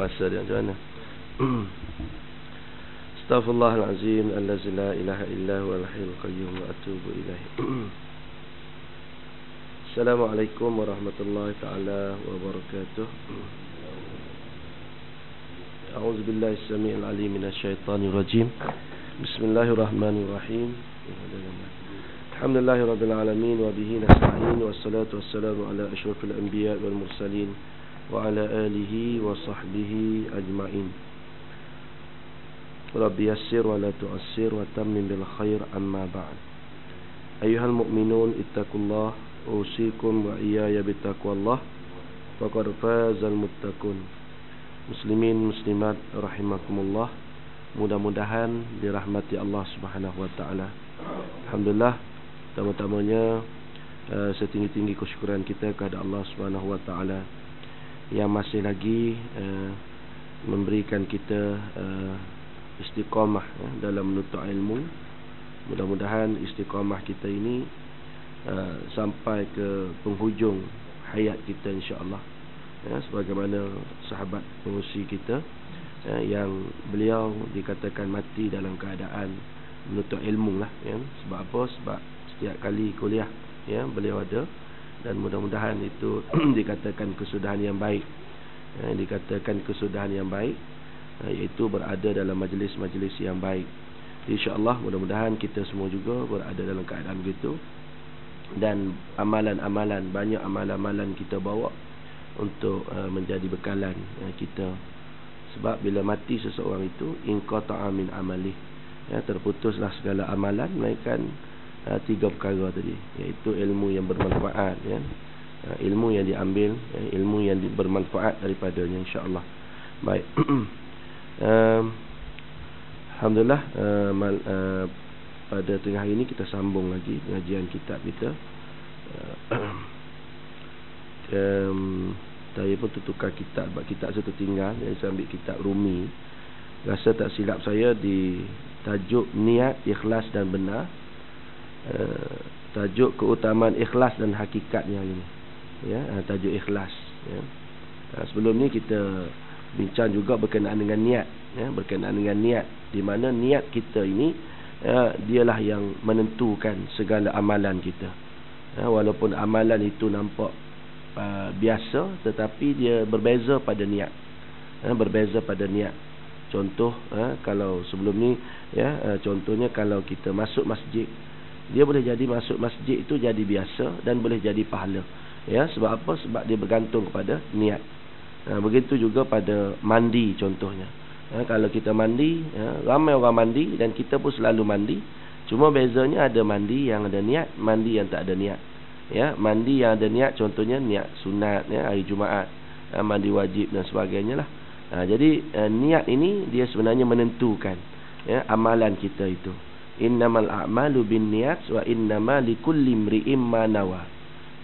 masa dia macam mana. Astaghfirullahalazim allazi la ilaha illa huwal hayyul qayyum wa atubu ilaih. Assalamualaikum warahmatullahi taala wabarakatuh. A'udzu billahi as-sami'il 'alim minasyaitonir rajim. Bismillahirrahmanirrahim. Alhamdulillahirabbil alamin wa bihi nasta'in wassalatu wassalamu ala asyrafil anbiya wal mursalin wa ala alihi wa sahbihi ajma'in. Rabbi yassir wa la tu'assir wa tammim bil khair, amma ba'd. Ayyuhal mu'minun ittaqullah usikum wa iyaya bittaqwallah faqad fazal muttaqun. Muslimin muslimat rahimakumullah, mudah-mudahan dirahmati Allah Subhanahu wa taala. Alhamdulillah, pertama-tamanya setinggi-tinggi kesyukuran kita kepada Allah Subhanahu wa taala yang masih lagi memberikan kita istiqamah dalam menuntut ilmu. Mudah-mudahan istiqamah kita ini sampai ke penghujung hayat kita, insya-Allah. Sebagaimana sahabat pengusi kita yang beliau dikatakan mati dalam keadaan menuntut ilmu lah, Sebab apa? Sebab setiap kali kuliah beliau ada, dan mudah-mudahan itu dikatakan kesudahan yang baik. Dikatakan kesudahan yang baik, iaitu berada dalam majlis-majlis yang baik. InsyaAllah mudah-mudahan kita semua juga berada dalam keadaan begitu. Dan amalan-amalan, banyak amalan-amalan kita bawa untuk menjadi bekalan kita. Sebab bila mati seseorang itu, inqata'a min amalih, terputuslah segala amalan, melainkan tiga perkara tadi, iaitu ilmu yang bermanfaat, ilmu yang diambil, ilmu yang bermanfaat daripadanya, insya-Allah. Baik. Alhamdulillah, pada tengah hari ini kita sambung lagi pengajian kitab kita. Saya pun tertukar kitab, sebab kitab saya tertinggal. Saya ambil kitab Rumi. Rasa tak silap saya di tajuk niat, ikhlas dan benar. Tajuk keutamaan ikhlas dan hakikatnya ini. Tajuk ikhlas. Sebelum ni kita bincang juga berkenaan dengan niat, berkenaan dengan niat, di mana niat kita ini dialah yang menentukan segala amalan kita. Walaupun amalan itu nampak biasa, tetapi dia berbeza pada niat. Berbeza pada niat. Contoh, kalau sebelum ni, contohnya kalau kita masuk masjid, dia boleh jadi masuk masjid itu jadi biasa dan boleh jadi pahala. Sebab apa? Sebab dia bergantung kepada niat. Begitu juga pada mandi contohnya. Kalau kita mandi, ramai orang mandi dan kita pun selalu mandi. Cuma bezanya ada mandi yang ada niat, mandi yang tak ada niat. Mandi yang ada niat, contohnya niat sunat, hari Jumaat, mandi wajib dan sebagainya lah. Jadi niat ini dia sebenarnya menentukan amalan kita itu. Innamal a'malu binniyat wa innama likulli imri'in ma nawa.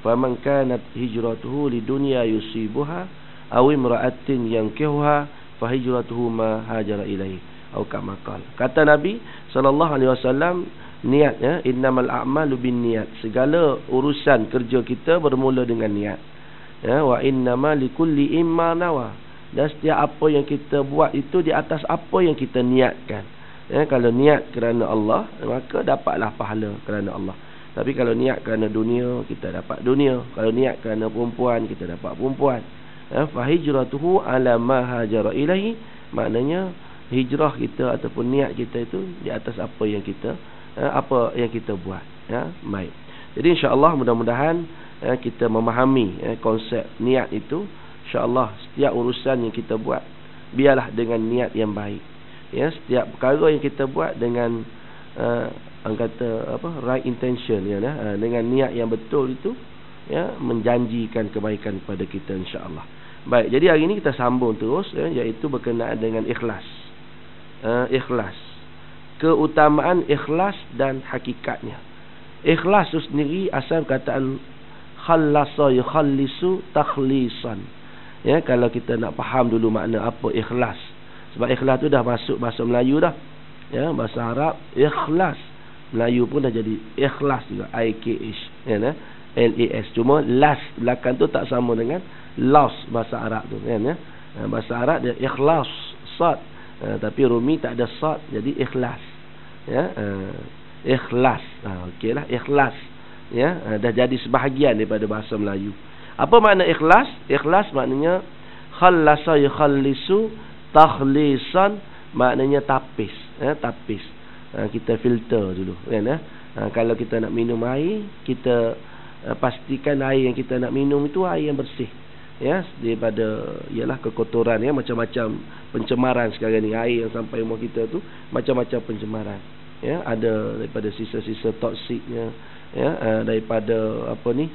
Faman kanat hijratuhu lidunya yusibuha aw imra'atin yankihuha fa hijratuhu ma hajara ilaihi. Atau kama qala. Kata Nabi sallallahu alaihi wasallam, niat, innamal a'malu binniyat. Segala urusan kerja kita bermula dengan niat. Wa innama likulli imma nawa. Dan setiap apa yang kita buat itu di atas apa yang kita niatkan. Kalau niat kerana Allah, maka dapatlah pahala kerana Allah. Tapi kalau niat kerana dunia, kita dapat dunia. Kalau niat kerana perempuan, kita dapat perempuan. Fa hijratuhu ala ma hajara ilaihi. Maknanya hijrah kita ataupun niat kita itu di atas apa yang kita buat. Baik. Jadi insya-Allah mudah-mudahan kita memahami konsep niat itu. InsyaAllah setiap urusan yang kita buat, biarlah dengan niat yang baik. Setiap perkara yang kita buat dengan right intention, dengan niat yang betul itu, menjanjikan kebaikan kepada kita, insya-Allah. Baik, jadi hari ini kita sambung terus, iaitu berkenaan dengan ikhlas. Ikhlas, keutamaan ikhlas dan hakikatnya. Ikhlas itu sendiri asal perkataan khallasa yukhallisu takhlisan. Kalau kita nak faham dulu makna apa ikhlas. Sebab ikhlas tu dah masuk bahasa Melayu dah. Bahasa Arab ikhlas. Melayu pun dah jadi ikhlas juga, I-K-H, L-A-S. Cuma las belakang tu tak sama dengan loss bahasa Arab tu, Bahasa Arab dia ikhlas, sad. Tapi Rumi tak ada sad, jadi ikhlas. Ya, ikhlas. Okeylah, ikhlas. Ya, dah jadi sebahagian daripada bahasa Melayu. Apa makna ikhlas? Ikhlas maknanya khallasa yukhallisu, takhlisan maknanya tapis. Tapis. Kita filter dulu kan. Kalau kita nak minum air, kita pastikan air yang kita nak minum itu air yang bersih. Ya, daripada ialah kekotoran, ya, macam-macam pencemaran sekarang ni. Air yang sampai rumah kita tu macam-macam pencemaran. Ya, ada daripada sisa-sisa toksiknya, ya, daripada apa ni,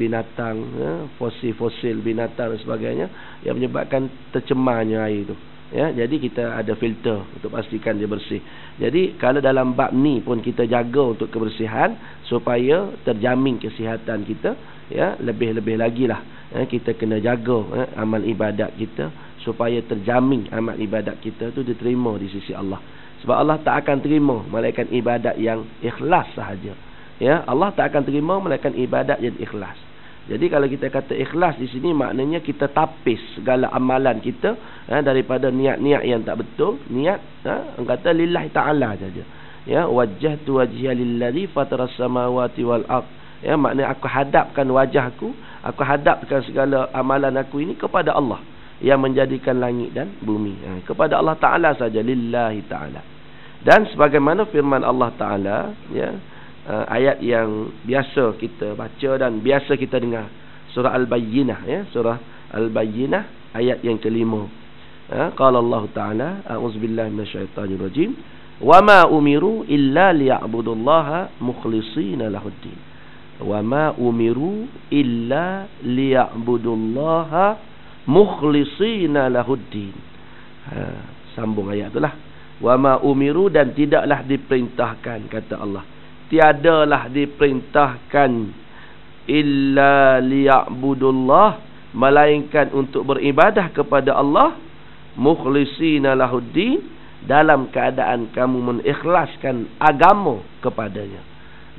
binatang, ya, fosil-fosil binatang dan sebagainya yang menyebabkan tercemarnya air tu. Ya, jadi kita ada filter untuk pastikan dia bersih. Jadi kalau dalam bab ni pun kita jaga untuk kebersihan supaya terjamin kesihatan kita, ya, lebih-lebih lagi lah, ya, kita kena jaga amal ibadat kita supaya terjamin amal ibadat kita tu diterima di sisi Allah. Sebab Allah tak akan terima melainkan ibadat yang ikhlas sahaja. Ya, Allah tak akan terima melainkan ibadat yang ikhlas. Jadi kalau kita kata ikhlas di sini maknanya kita tapis segala amalan kita, daripada niat-niat yang tak betul. Niat, orang kata lillahi ta'ala saja. Ya, wajjahtu wajhiya lillazi fataras samawati wal ard. Ya, maknanya aku hadapkan wajahku, aku hadapkan segala amalan aku ini kepada Allah yang menjadikan langit dan bumi. Kepada Allah Ta'ala saja, lillahi ta'ala. Dan sebagaimana firman Allah Ta'ala, ya, ayat yang biasa kita baca dan biasa kita dengar, surah Al-Bayyinah, ya, surah Al-Bayyinah ayat yang kelima. Qala Allah Ta'ala, a'udzubillahi minasyaitonirrajim, wa ma umiru illa liya'budullaha mukhlishina lahuddin. Wa ma umiru illa liya'budullaha mukhlishina lahuddin. Sambung ayat itulah. Wa ma umiru, dan tidaklah diperintahkan, kata Allah, tiadalah diperintahkan illa liya'budullah, melainkan untuk beribadah kepada Allah, mukhlishina lahuddin, dalam keadaan kamu mengikhlaskan agama kepadanya.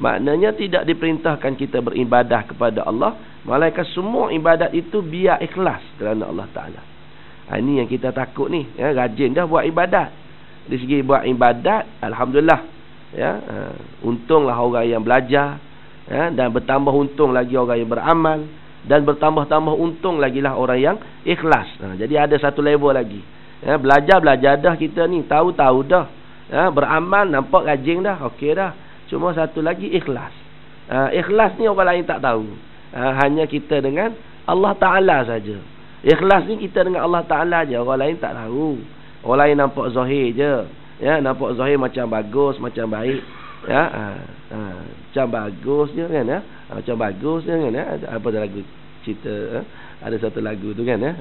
Maknanya tidak diperintahkan kita beribadah kepada Allah, melainkan semua ibadat itu biar ikhlas kerana Allah Ta'ala. Ini yang kita takut ni, ya, rajin dah buat ibadat. Dari segi buat ibadat, alhamdulillah, ya, untunglah orang yang belajar, ya, dan bertambah untung lagi orang yang beramal, dan bertambah-tambah untung lagi lah orang yang ikhlas. Jadi ada satu level lagi, ya, belajar dah kita ni, tahu dah, ya, beramal nampak rajin dah, okey dah. Cuma satu lagi ikhlas. Ikhlas ni orang lain tak tahu, hanya kita dengan Allah Ta'ala saja. Ikhlas ni kita dengan Allah Ta'ala je, orang lain tak tahu. Orang lain nampak zahir je, ya, nampak zahir macam bagus, macam baik, ya, macam bagus je kan, ya, macam bagus je kan, ya. Apa lagu cerita, ada satu lagu tu kan, ya.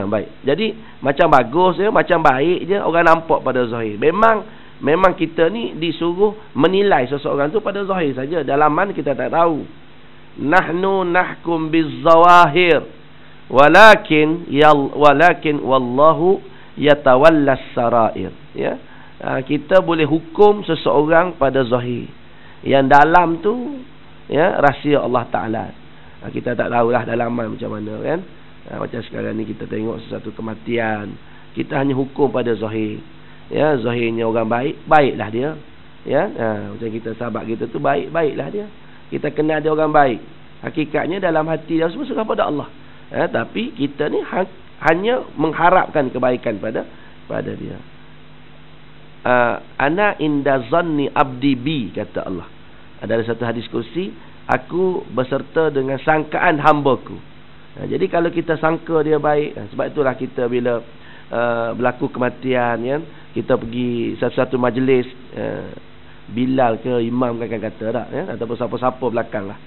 Baik. Jadi macam bagus je, macam baik je orang nampak pada zahir. Memang kita ni disuruh menilai seseorang tu pada zahir saja. Dalaman kita tak tahu. Nahnu nahkum bizawahir, walakin wallahu yatawallas sarair. Ya, kita boleh hukum seseorang pada zahir, yang dalam tu, ya, rahsia Allah Ta'ala. Kita tak tahulah dalaman macam mana kan. Macam sekarang ni kita tengok sesuatu kematian, kita hanya hukum pada zahir. Ya, zahirnya orang baik, baiklah dia. Ya, macam kita sahabat kita tu baiklah dia. Kita kenal dia orang baik. Hakikatnya dalam hati dia semua serah pada Allah. Tapi kita ni hanya mengharapkan kebaikan pada dia. Ana inda zanni abdi bi, kata Allah. Ada satu hadis kursi, aku beserta dengan sangkaan hambaku. Jadi kalau kita sangka dia baik, sebab itulah kita bila berlaku kematian, ya, kita pergi satu-satu majlis, Bilal ke imam kan kata tak, ya, ataupun siapa-siapa belakang lah.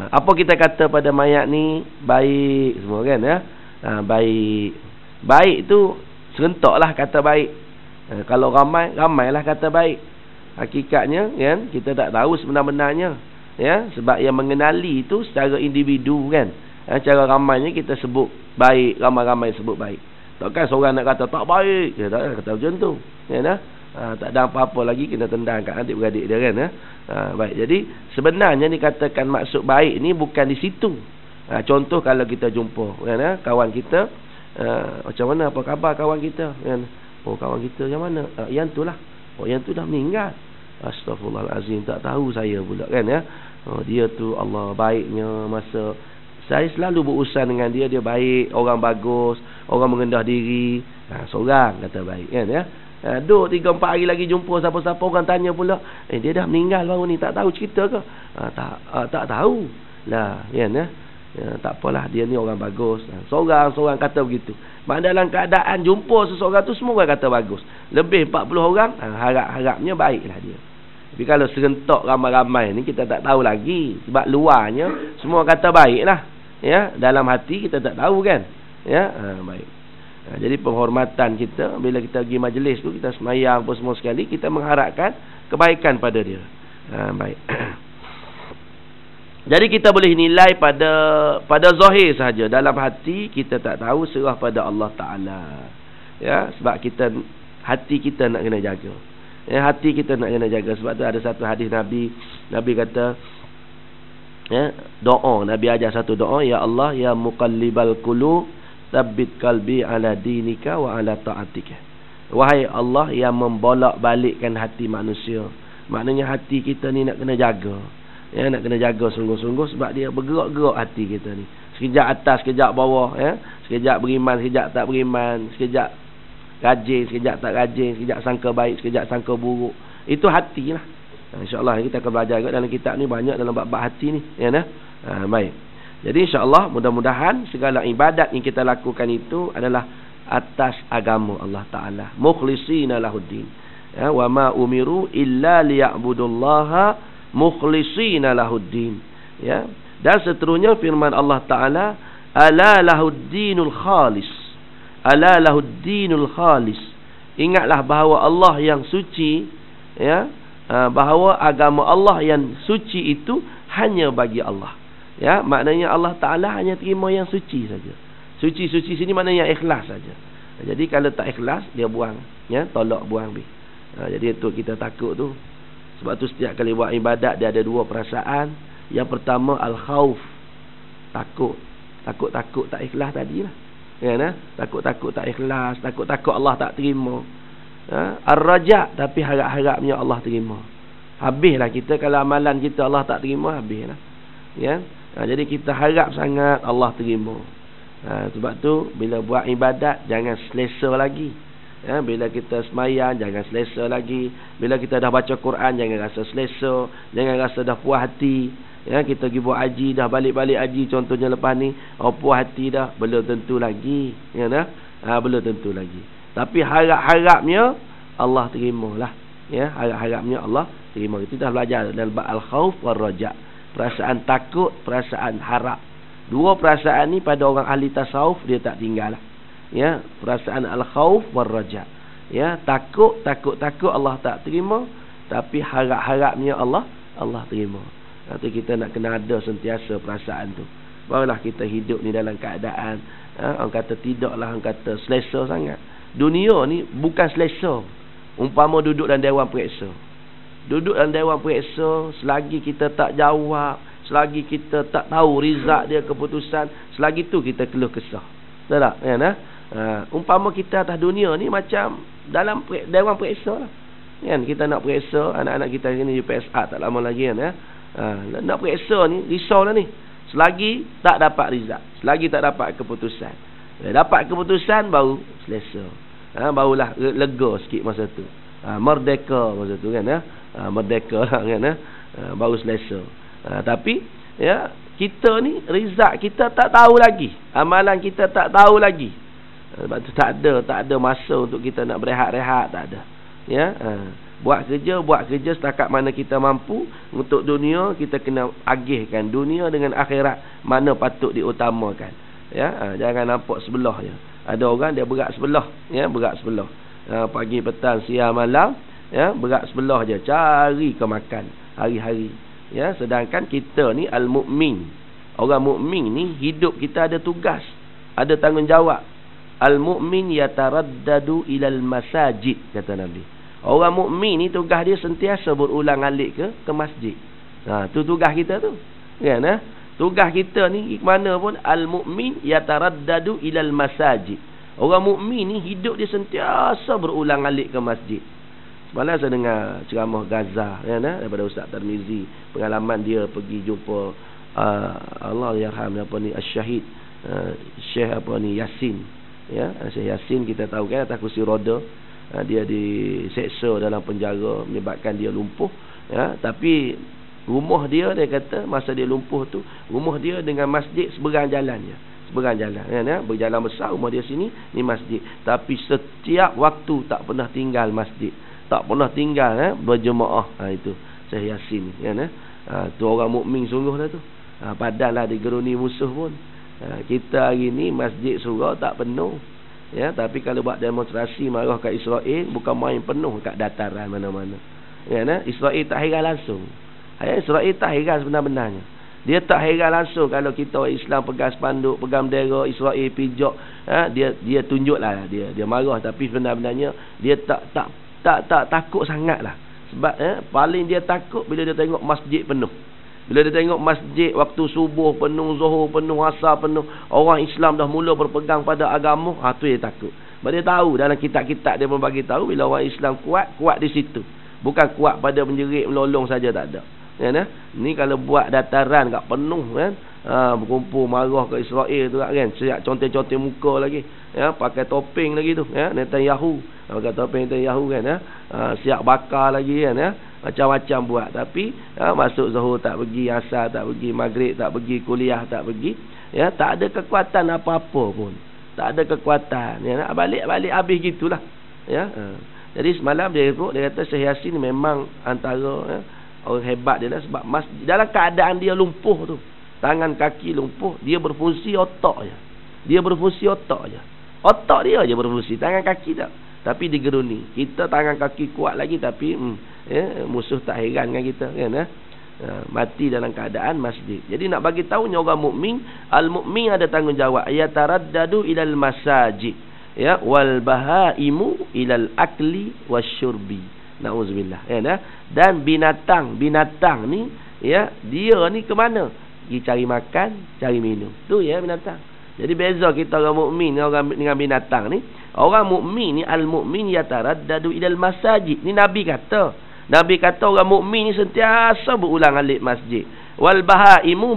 Apa kita kata pada mayat ni? Baik semua kan, ya. Baik tu serentaklah kata baik. Kalau ramailah kata baik. Hakikatnya kan, kita tak tahu sebenar-benarnya, ya, sebab yang mengenali itu secara individu kan. Cara ramainya kita sebut baik, ramai-ramai sebut baik. Takkan seorang nak kata tak baik, dia tak kata macam tu, ya, nah? Tak ada apa-apa lagi kita tendang kat adik-beradik dia kan, ya? Baik. Jadi sebenarnya dikatakan maksud baik ni bukan di situ. Contoh kalau kita jumpa kan, kawan kita Macam mana, apa khabar kawan kita kan? Oh, kawan kita yang mana? Yang tu lah. Oh, yang tu dah meninggal. Astaghfirullahalazim, tak tahu saya pula kan ya. Dia tu Allah baiknya, masa saya selalu berurusan dengan dia, dia baik, orang bagus, orang merendah diri. Seorang kata baik kan ya. 2-3-4 hari lagi jumpa siapa-siapa, orang tanya pula, dia dah meninggal baru ni, tak tahu cerita ke? Tak tahu lah kan ya. Tak apalah, dia ni orang bagus. Seorang kata begitu. Mak dalam keadaan jumpa seseorang tu, semua orang kata bagus. Lebih 40 orang, harap-harapnya baiklah dia. Tapi kalau serentak ramai-ramai ni, kita tak tahu lagi. Sebab luarnya semua kata baiklah ya, dalam hati kita tak tahu kan ya. Baik. Jadi penghormatan kita, bila kita pergi majlis tu, kita semayang apa semua sekali, kita mengharapkan kebaikan pada dia. Baik. Jadi kita boleh nilai pada zahir sahaja. Dalam hati kita tak tahu, serah pada Allah Ta'ala ya. Sebab hati kita nak kena jaga ya, hati kita nak kena jaga. Sebab tu ada satu hadis Nabi kata ya, doa, Nabi ajar satu doa, ya Allah ya muqallibal qulub tsabbit qalbi ala dinika wa ala ta'atika. Wahai Allah yang membolak-balikkan hati manusia. Maknanya hati kita ni nak kena jaga ya, nak kena jaga sungguh-sungguh. Sebab dia bergerak-gerak hati kita ni, sekejap atas, sekejap bawah ya. Sekejap beriman, sekejap tak beriman, sekejap rajin, sekejap tak rajin, sekejap sangka baik, sekejap sangka buruk. Itu hati lah. InsyaAllah kita akan belajar juga dalam kitab ni, banyak dalam bab hati ni ya, baik. Jadi insyaAllah mudah-mudahan segala ibadat yang kita lakukan itu adalah atas agama Allah Ta'ala, mukhlisina lahuddin ya, wa ma umiru illa liya'budullaha mukhlisina lahuddin ya. Dan seterusnya firman Allah Ta'ala, ala lahuddinul khalis, ala lahuddinul khalis. Ingatlah bahawa Allah yang suci ya, bahawa agama Allah yang suci itu hanya bagi Allah ya. Maknanya Allah Ta'ala hanya terima yang suci saja. Suci-suci sini maknanya ikhlas saja. Jadi kalau tak ikhlas, dia buang ya, tolak buang habis. Jadi itu kita takut tu. Sebab tu setiap kali buat ibadat, dia ada dua perasaan. Yang pertama al-khauf, takut tak ikhlas tadilah ya, takut tak ikhlas, takut Allah tak terima ya. Ar-raja, tapi harap-harapnya Allah terima. Habislah kita kalau amalan kita Allah tak terima, habislah ya. Jadi kita harap sangat Allah terima. Sebab tu bila buat ibadat jangan selesa lagi ya. Bila kita semayang jangan selesa lagi. Bila kita dah baca Quran jangan rasa selesa, jangan rasa dah puas hati ya. Kita pergi buat haji, dah balik-balik haji contohnya lepas ni, puas hati dah, belum tentu lagi ya, belum tentu lagi. Tapi harap-harapnya Allah terimalah ya, harap-harapnya Allah terima. Kita dah belajar dalam al-khauf war raja, perasaan takut, perasaan harap. Dua perasaan ni pada orang ahli tasawuf dia tak tinggal lah ya. Perasaan al-khauf war raja ya, takut Allah tak terima, tapi harap-harapnya Allah terima. Nanti kita nak kena ada sentiasa perasaan tu, barulah kita hidup ni dalam keadaan orang kata tidaklah, orang kata selesa sangat. Dunia ni bukan selesa. Umpama duduk dalam dewan periksa, selagi kita tak jawab, selagi kita tak tahu rizal dia, keputusan, selagi tu kita keluh kesah. Betul tak kan? Umpama kita atas dunia ni macam dalam dewan periksa lah kan. Kita nak periksa anak-anak kita ni UPSA tak lama lagi kan ya. Nak periksa ni risau lah ni. Selagi tak dapat rizal, selagi tak dapat keputusan, dapat keputusan baru selesa, barulah lega sikit masa tu, merdeka masa tu kan ya. Merdeka kan baru selesa. Tapi ya, kita ni rizal kita tak tahu lagi, amalan kita tak tahu lagi. Sebab tu tak ada masa untuk kita nak berehat-rehat, tak ada ya. Buat kerja setakat mana kita mampu. Untuk dunia kita kena agihkan dunia dengan akhirat, mana patut diutamakan ya. Jangan nampak sebelah je. Ada orang dia berat sebelah ya, berat sebelah pagi petang siang malam ya, berat sebelah je, cari ke makan hari-hari ya. Sedangkan kita ni al-mukmin, orang mukmin ni hidup kita ada tugas, ada tanggungjawab. Al-mukmin yataraddadu ilal masajid, kata Nabi. Orang mukmin ni tugas dia sentiasa berulang alik ke masjid. Tu tugas kita tu kan Tugas kita ni mana pun al-mukmin yataraddadu ilal masajid. Orang mukmin ni hidup dia sentiasa berulang alik ke masjid. Semalam saya dengar ceramah Gaza daripada Ustaz Tarmizi, pengalaman dia pergi jumpa Allah yarham apa ni Syahid Syekh apa ni Yasin. Ya, Syekh Yasin kita tahu kan atas kursi roda. Dia diseksa dalam penjara menyebabkan dia lumpuh. Ya, tapi rumah dia kata masa dia lumpuh tu, rumah dia dengan masjid seberang jalannya. Seberang jalan berjalan besar rumah dia sini, ni masjid. Tapi setiap waktu tak pernah tinggal masjid, tak pernah tinggal berjemaah. Itu Syekh Yasin tu orang mukmin sungguh dah tu. Padahal digeruni musuh pun. Kita hari ni masjid surau tak penuh. Ya, tapi kalau buat demonstrasi marah kat Israel, bukan main penuh kat dataran mana-mana. Israel tak heran langsung. Israel tak heran sebenar-benarnya. Dia tak heran langsung kalau kita orang Islam pegang spanduk, pegang bendera Israel pijak, dia tunjuklah dia marah, tapi sebenarnya dia tak takut sangatlah. Sebab paling dia takut bila dia tengok masjid penuh. Bila dia tengok masjid waktu subuh penuh, zuhur penuh, asar penuh, orang Islam dah mula berpegang pada agama, tu dia takut. Sebab dia tahu dalam kitab-kitab dia pun bagi tahu bila orang Islam kuat di situ. Bukan kuat pada menjerit melolong saja, tak ada. Ni kalau buat dataran kat penuh berkumpul marah ke Israel tu kan, siap contek-contek muka lagi, pakai topeng lagi tu, Netanyahu pakai topeng Netanyahu kan, siap bakar lagi kan, macam-macam buat. Tapi masuk zuhur tak pergi, asar tak pergi, maghrib tak pergi, kuliah tak pergi, tak ada kekuatan apa-apa pun, tak ada kekuatan, balik-balik habis gitulah. Jadi semalam dia kata Syekh Yasin memang antara orang hebat dia lah, sebab dalam keadaan dia lumpuh tu, tangan kaki lumpuh, dia berfungsi otak je. Dia berfungsi otak je. Otak dia je berfungsi, tangan kaki tak. Tapi digeruni. Kita tangan kaki kuat lagi, tapi musuh tak heran dengan kita kan. Mati dalam keadaan masjid. Jadi nak bagi tahu orang mukmin, al-mukmin ada tanggungjawab, yataraddadu ilal masajid, wal bahaimu ilal akli wasyurbi. Nauzubillah. Dan binatang ni dia ni ke mana? Pergi cari makan, cari minum. Tu binatang. Jadi beza kita orang mukmin dengan binatang ni. Orang mukmin ni al-mukmin yataraddadu ilal masajid. Ni Nabi kata orang mukmin ni sentiasa berulang alik masjid. Wal bahaimu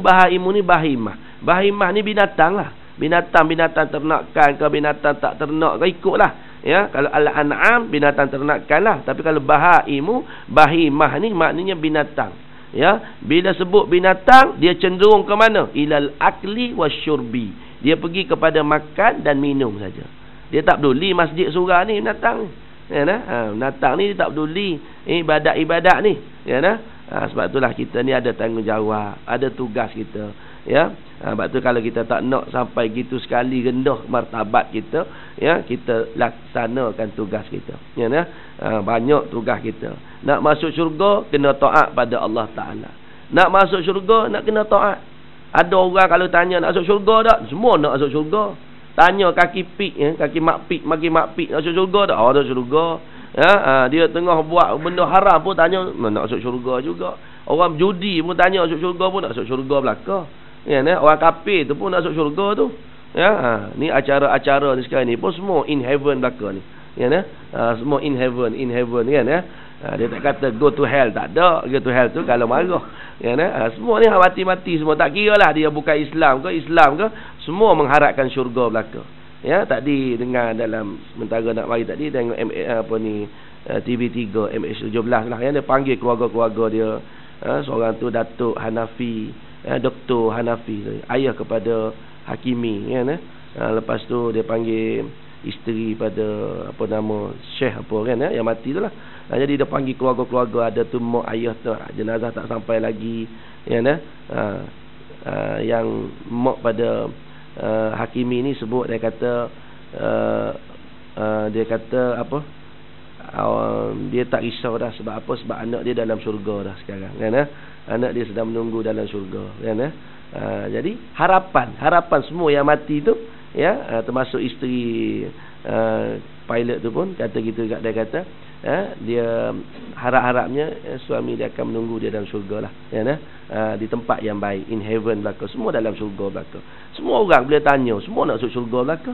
ni bahimah. Bahimah ni binatang lah. Binatang ternakan ke binatang tak ternak ke ikutlah. Kalau al-an'am binatang ternakan lah. Tapi kalau bahimah ni maknanya binatang. Bila sebut binatang, dia cenderung ke mana? Ilal akli wasyurbi. Dia pergi kepada makan dan minum saja. Dia tak peduli masjid surau ni binatang ni. Binatang ni dia tak peduli ibadat-ibadat ni. Sebab itulah kita ni ada tanggungjawab, ada tugas kita. Sebab tu kalau kita tak nak sampai gitu sekali rendah martabat kita, kita laksanakan tugas kita. Banyak tugas kita. Nak masuk syurga kena taat pada Allah Taala. Nak masuk syurga nak kena taat. Ada orang kalau tanya nak masuk syurga tak? Semua nak masuk syurga. Tanya kaki pik, kaki mak pik nak masuk syurga tak? Ada syurga. Dia tengah buat benda haram pun tanya nak masuk syurga juga. Orang judi pun tanya masuk syurga pun nak masuk syurga belaka. Orang kafir tu pun nak masuk syurga tu. Ni acara-acara ni sekarang ni pun semua in heaven belaka ni. Semua in heaven kan. Dia tak kata go to hell, tak ada. Go to hell tu kalau marah. Semua ni mati-mati semua, tak kira lah dia bukan Islam ke, semua mengharapkan syurga belaka. Tadi dengar dalam sementara nak mari tadi tengok TV3 MH17 lah, dia panggil keluarga-keluarga dia. Seorang tu Datuk Hanafi, Dr. Hanafi, ayah kepada Hakimi lepas tu dia panggil isteri pada Syekh yang mati tu lah. Jadi dia panggil keluarga-keluarga, ada tu mak ayah tu jenazah tak sampai lagi yang mak pada Hakimi ni sebut, dia kata dia tak risau dah. Sebab apa? Sebab anak dia dalam syurga dah sekarang anak dia sedang menunggu dalam syurga jadi harapan semua yang mati tu termasuk isteri pilot tu pun kata gitu juga. Dia kata dia harap-harapnya suami dia akan menunggu dia dalam syurga lah, ya, di tempat yang baik, in heaven belaka. Semua dalam syurga belaka. Semua orang boleh tanya, semua nak masuk syurga belaka.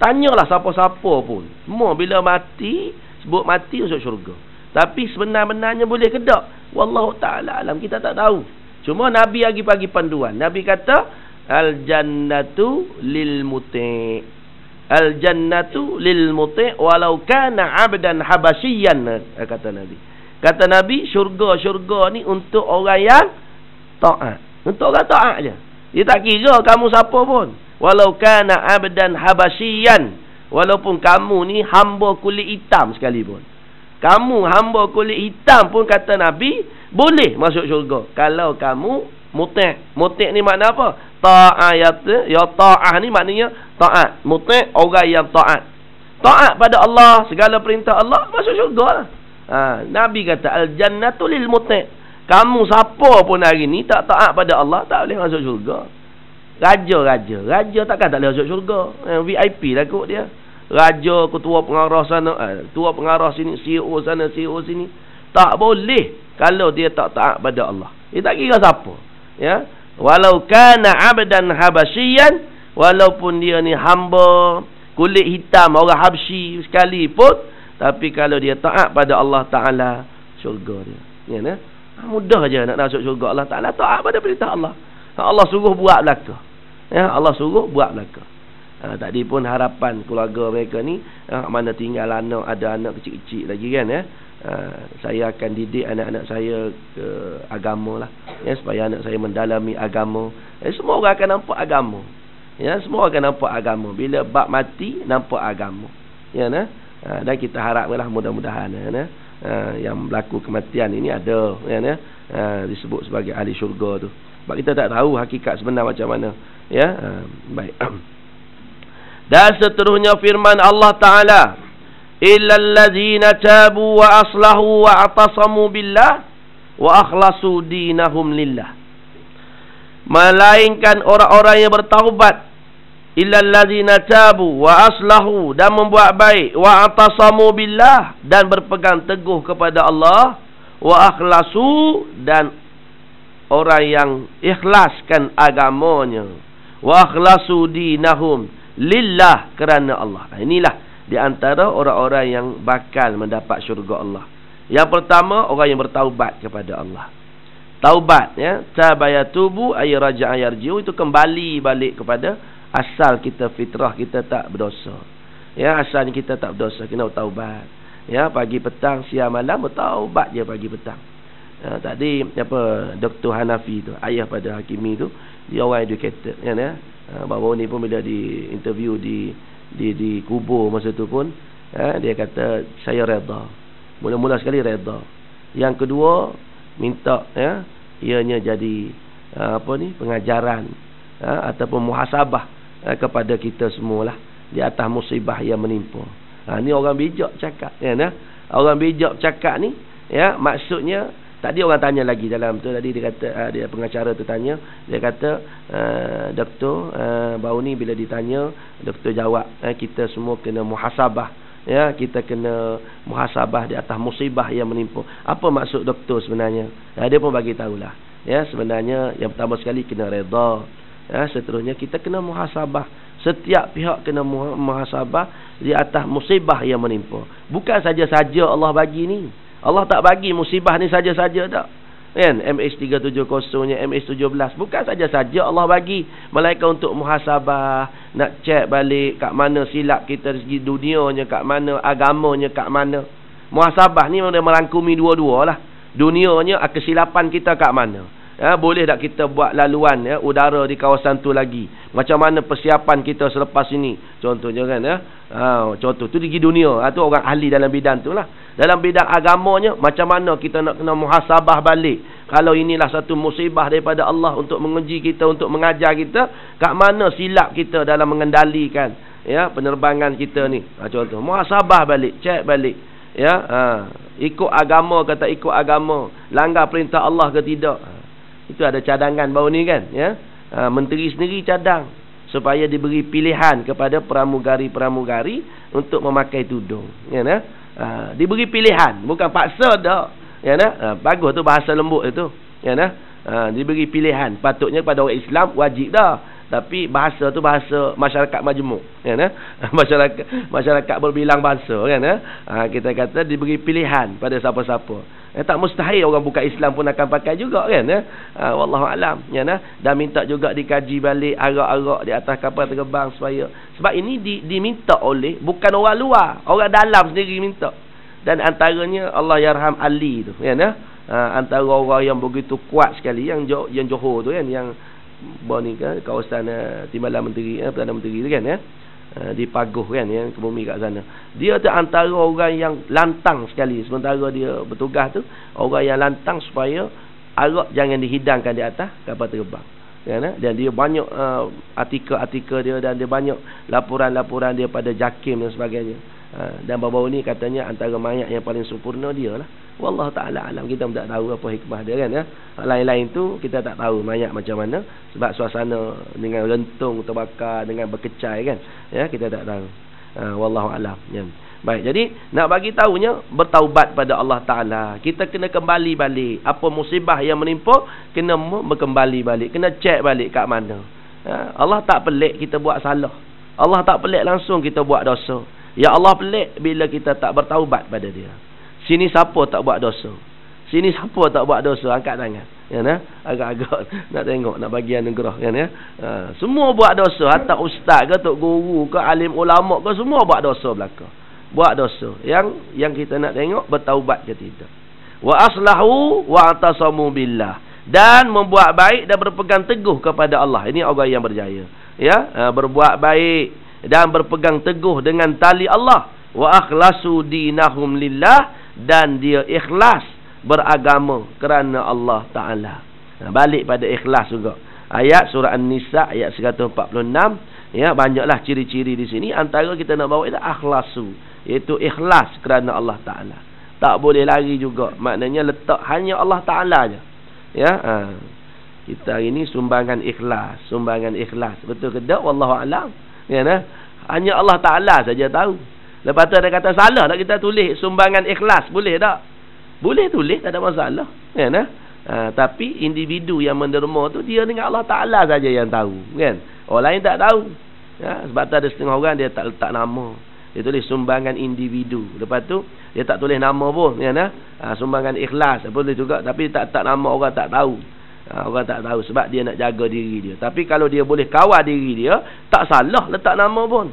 Tanyalah siapa-siapa pun, semua bila mati, sebut mati masuk syurga. Tapi sebenar-benarnya boleh ke tak? Wallahu ta'ala alam, kita tak tahu. Cuma Nabi bagi panduan. Nabi kata al-jannatu lil muti', al-jannatu lil muti' walau kana 'abdan habasyian, kata Nabi. Kata Nabi, syurga ni untuk orang yang taat. Untuk orang taat je. Dia tak kira kamu siapa pun. Walau kana 'abdan habasyian, walaupun kamu ni hamba kulit hitam sekalipun. Kamu hamba kulit hitam pun, kata Nabi, boleh masuk syurga kalau kamu muti'. Muti' ni makna apa? Ta'at. Ya, ta'ah ni maknanya taat. Muti' orang yang taat. Taat pada Allah, segala perintah Allah, masuk syurga lah. Nabi kata al-jannatu lil muti'. Kamu siapa pun hari ni tak taat pada Allah, tak boleh masuk syurga. Raja takkan tak boleh masuk syurga. VIP lah kot dia. Raja, ketua pengarah sana, ketua pengarah sini, CEO sana, CEO sini. Tak boleh kalau dia tak taat pada Allah. Dia tak kira siapa. Ya. Walau kana 'abdan habasyian, walaupun dia ni hamba kulit hitam, orang Habsyi sekalipun, tapi kalau dia taat pada Allah Ta'ala, syurga dia. Ya, nah? Mudah je nak masuk syurga Allah Ta'ala, taat pada perintah Allah. Allah suruh buat belaka. Ya, Allah suruh buat belaka. Tadi pun harapan keluarga mereka ni, mana tinggal anak, ada anak kecil-kecil lagi kan, ya. Saya akan didik anak-anak saya ke agama lah, ya, supaya anak saya mendalami agama. Semua orang akan nampak agama, ya, semua akan nampak agama. Bila bab mati, nampak agama, ya, dan kita haraplah mudah-mudahan, ya, yang berlaku kematian ini ada, ya, disebut sebagai ahli syurga tu. Sebab kita tak tahu hakikat sebenar macam mana, ya. Baik. Dan seterusnya firman Allah Ta'ala, illal ladzina tabu wa aslahu wa atasamu billah wa akhlasu dinahum lillah. Melainkan orang-orang yang bertaubat, illal ladzina tabu wa aslahu, dan membuat baik, wa atasamu billah, dan berpegang teguh kepada Allah, wa akhlasu, dan orang yang ikhlaskan agamanya, wa akhlasu dinahum lillah, kerana Allah. Inilah di antara orang-orang yang bakal mendapat syurga Allah. Yang pertama, orang yang bertaubat kepada Allah. Taubat, ya, tabayatubu ay raja'a yarji'u, itu kembali balik kepada asal kita, fitrah kita tak berdosa. Ya, asalnya kita tak berdosa, kena bertaubat. Ya, pagi petang siang malam bertaubat je pagi petang. Tadi apa, Dr. Hanafi tu, ayah pada Hakimi tu, dia orang educated, ya, baru ni pun bila di interview di kubur masa tu pun, dia kata saya redha. Mula-mula sekali redha. Yang kedua minta, ya, ianya jadi pengajaran, ataupun muhasabah kepada kita semualah di atas musibah yang menimpa. Ni orang bijak cakap, ya, orang bijak cakap ni, ya, maksudnya. Tadi orang tanya lagi dalam tu, tadi dia kata, dia pengacara tu tanya, dia kata, doktor, baru ni bila ditanya, doktor jawab, kita semua kena muhasabah, ya, kita kena muhasabah di atas musibah yang menimpa. Apa maksud doktor sebenarnya? Dia pun bagi tahulah, ya, sebenarnya yang pertama sekali kena redha, ya, seterusnya kita kena muhasabah. Setiap pihak kena muhasabah di atas musibah yang menimpa. Bukan saja-saja Allah bagi ni. Allah tak bagi musibah ni saja-saja tak. Kan? MH370-nya, MH17. Bukan saja-saja Allah bagi. Melainkan untuk muhasabah. Nak cek balik kat mana silap kita dari segi dunianya, kat mana agamanya, kat mana. Muhasabah ni memang merangkumi dua-dua lah. Dunianya, kesilapan kita kat mana. Ya, boleh tak kita buat laluan, ya, udara di kawasan tu lagi. Macam mana persiapan kita selepas ini. Contohnya kan, ya. Contoh tu di dunia. Tu orang ahli dalam bidang tu lah. Dalam bidang agamanya, macam mana kita nak kena muhasabah balik. Kalau inilah satu musibah daripada Allah untuk menguji kita, untuk mengajar kita, kat mana silap kita dalam mengendalikan, ya, penerbangan kita ni. Contoh, muhasabah balik, cek balik, ya, ikut agama ke tak ikut agama, langgar perintah Allah ke tidak. Itu ada cadangan baru ni kan, ya. Menteri sendiri cadang, supaya diberi pilihan kepada pramugari-pramugari untuk memakai tudung. Ya, nah? Diberi pilihan, bukan paksa dah. Ya, nah? Bagus tu bahasa lembut itu. Ya, nah? Diberi pilihan. Patutnya pada orang Islam wajib dah. Tapi bahasa tu bahasa masyarakat majmuk, ya, nah? masyarakat berbilang bahasa, kan, nah? Kita kata diberi pilihan pada siapa-siapa. Tak mustahil orang bukan Islam pun akan pakai juga, kan, nah? Wallahu alam, ya, nah? Dan minta juga dikaji balik arak-arak di atas kapal terbang supaya, sebab ini diminta oleh bukan orang luar, orang dalam sendiri minta. Dan antaranya Allah yarham Ali tu, ya, nah? Antara orang yang begitu kuat sekali yang Johor tu, kan, yang ni kan, kawasan Timbalan Menteri, Perdana Menteri tu, kan, ya, di Paguh, kan, yang Kebumi kat sana. Dia tu antara orang yang lantang sekali sementara dia bertugas tu, orang yang lantang supaya arak jangan dihidangkan di atas kapal terbang, kan, dan dia banyak artikel-artikel dia, dan dia banyak laporan-laporan dia pada JAKIM dan sebagainya. Dan baru-baru ni katanya antara mayat yang paling sempurna dia lah. Wallahu ta'ala alam, kita tak tahu apa hikmah dia, kan, ya. Lain-lain tu kita tak tahu mayat macam mana, sebab suasana dengan rentung terbakar, dengan berkecai, kan, ya, kita tak tahu. Wallahu alam, ya. Baik, jadi nak bagi tahunya bertaubat pada Allah Ta'ala. Kita kena kembali balik. Apa musibah yang menimpa, kena berkembali balik, kena cek balik kat mana. Allah tak pelik kita buat salah. Allah tak pelik langsung kita buat dosa. Ya Allah pelik bila kita tak bertaubat pada dia. Sini siapa tak buat dosa? Sini siapa tak buat dosa? Angkat tangan. Ya, nah? Agak-agak nak tengok, nak bagi anugerah, kan, ya. Semua buat dosa. Hatta ustaz ke, tok guru ke, alim ulama ke, semua buat dosa belaka. Buat dosa. Yang kita nak tengok bertaubat ke tidak. Wa aslahu wa atasamu billah. Dan membuat baik dan berpegang teguh kepada Allah. Ini orang yang berjaya. Ya, berbuat baik dan berpegang teguh dengan tali Allah. Wa akhlasu dinahum lillah, dan dia ikhlas beragama kerana Allah Ta'ala. Balik pada ikhlas juga. Ayat surah An-Nisa ayat 146, ya, banyaklah ciri-ciri di sini. Antara kita nak bawa itu akhlasu, iaitu ikhlas kerana Allah Ta'ala. Tak boleh lari juga, maknanya letak hanya Allah Ta'ala je. Ya, kita ini sumbangan ikhlas, betul ke tak? Wallahu a'lam. Ya, nah? Hanya Allah Ta'ala saja tahu. Lepas tu ada kata salah tak kita tulis sumbangan ikhlas, boleh tak? Boleh tulis, tak ada masalah, ya, nah? Tapi individu yang menderma tu dia dengan Allah Ta'ala saja yang tahu, kan? Orang lain tak tahu, ya? Sebab tu ada setengah orang dia tak letak nama, dia tulis sumbangan individu. Lepas tu dia tak tulis nama pun, ya, nah? Sumbangan ikhlas boleh juga, tapi tak nama, orang tak tahu. Orang tak tahu sebab dia nak jaga diri dia. Tapi kalau dia boleh kawal diri dia, tak salah letak nama pun,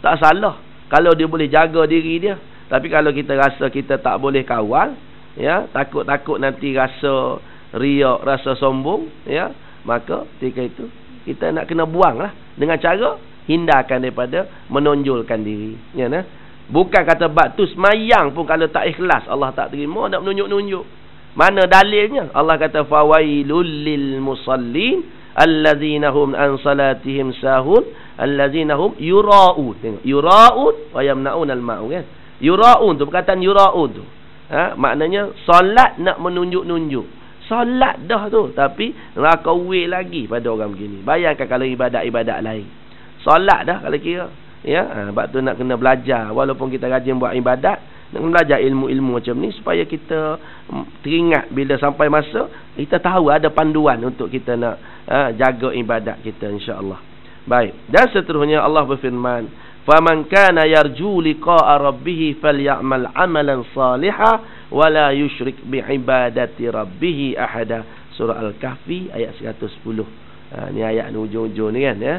tak salah kalau dia boleh jaga diri dia. Tapi kalau kita rasa kita tak boleh kawal, ya, takut nanti rasa riak, rasa sombong, ya, maka ketika itu kita nak kena buang lah, dengan cara hindarkan daripada menonjolkan diri, ya, nah? Bukan kata batu semayang pun kalau tak ikhlas Allah tak terima, nak menunjuk-nunjuk. Mana dalilnya? Allah kata fawailul lil musallin allazina hum an salatihim sahun allazina hum yura'un. Tengok, yura'un wa yamna'un al-ma'un, kan? Yura'un tu perkataan yura'un tu, maknanya solat nak menunjuk-nunjuk. Solat dah tu, tapi rakawil lagi pada orang begini. Bayangkan kalau ibadat-ibadat lain. Solat dah kalau kira, ya. Sebab tu nak kena belajar. Walaupun kita rajin buat ibadat, nak belajar ilmu-ilmu macam ni supaya kita teringat bila sampai masa kita tahu ada panduan untuk kita nak jaga ibadat kita, insya-Allah. Baik. Dan seterusnya Allah berfirman, "Faman kana yarju liqa'a rabbih falyamal 'amalan salihan wa la yusyrik bi'ibadati rabbih ahada." Surah Al-Kahfi ayat 110. Ni ayat ni ujung-ujung ni, kan, ya.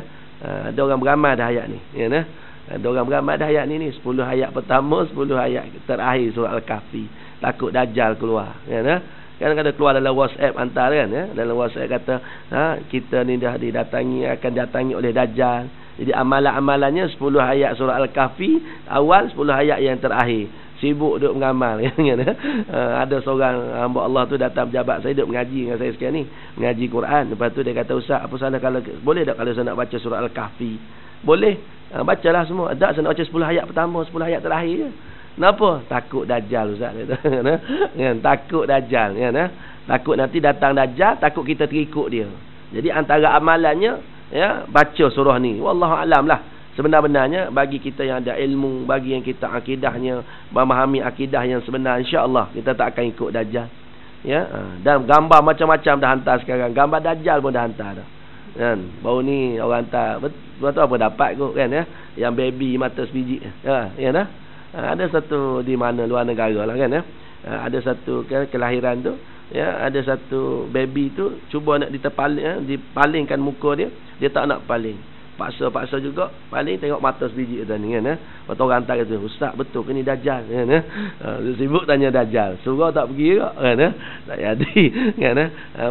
Ada orang beramal dah ayat ni, ya, nah? Ada orang beramal dah ayat ni 10 ayat pertama, 10 ayat terakhir surah Al-Kahfi. Takut Dajjal keluar, ya, nah? Kan ada keluar dalam WhatsApp hantar, kan, ya. Dalam WhatsApp kata, kita ni dah akan datangi oleh Dajjal. Jadi amalan-amalannya 10 ayat surah Al-Kahfi awal, 10 ayat yang terakhir. Sibuk duk mengamal, kan. Ada seorang hamba Allah tu datang pejabat saya, duk mengaji dengan saya sekarang ni, mengaji Quran. Lepas tu dia kata, "Ustaz, apa salah kalau boleh tak kalau saya nak baca surah Al-Kahfi?" Boleh. Bacalah semua. Tak, saya nak baca 10 ayat pertama, 10 ayat terakhir je. Kenapa? Takut Dajjal, Ustaz. Takut Dajjal, kan? Takut nanti datang Dajjal, takut kita terikut dia. Jadi antara amalannya ya, baca surah ni. Wallahu alam lah. Sebenar-benarnya bagi kita yang ada ilmu, bagi yang kita akidahnya, memahami akidah yang sebenar, insya-Allah kita tak akan ikut dajjal. Ya, dan gambar macam-macam dah hantar sekarang. Gambar dajjal pun dah hantar dah. Kan? Baru ni orang hantar, betul apa dapat kot kan ya. Yang baby mata sebiji. Ya, ya dah. Ada satu di mana luar negara lah kan ya. Ada satu kelahiran tu, ya, ada satu baby tu cuba nak dipalingkan muka dia, dia tak nak paling. Paksa juga paling, tengok mata sebiji tu ni kan. Lepas orang hantar kata, "Ustaz betul ke ni dajjal?" kan. Sibuk tanya dajjal. Surah tak pergi juga kan. Tak jadi kan.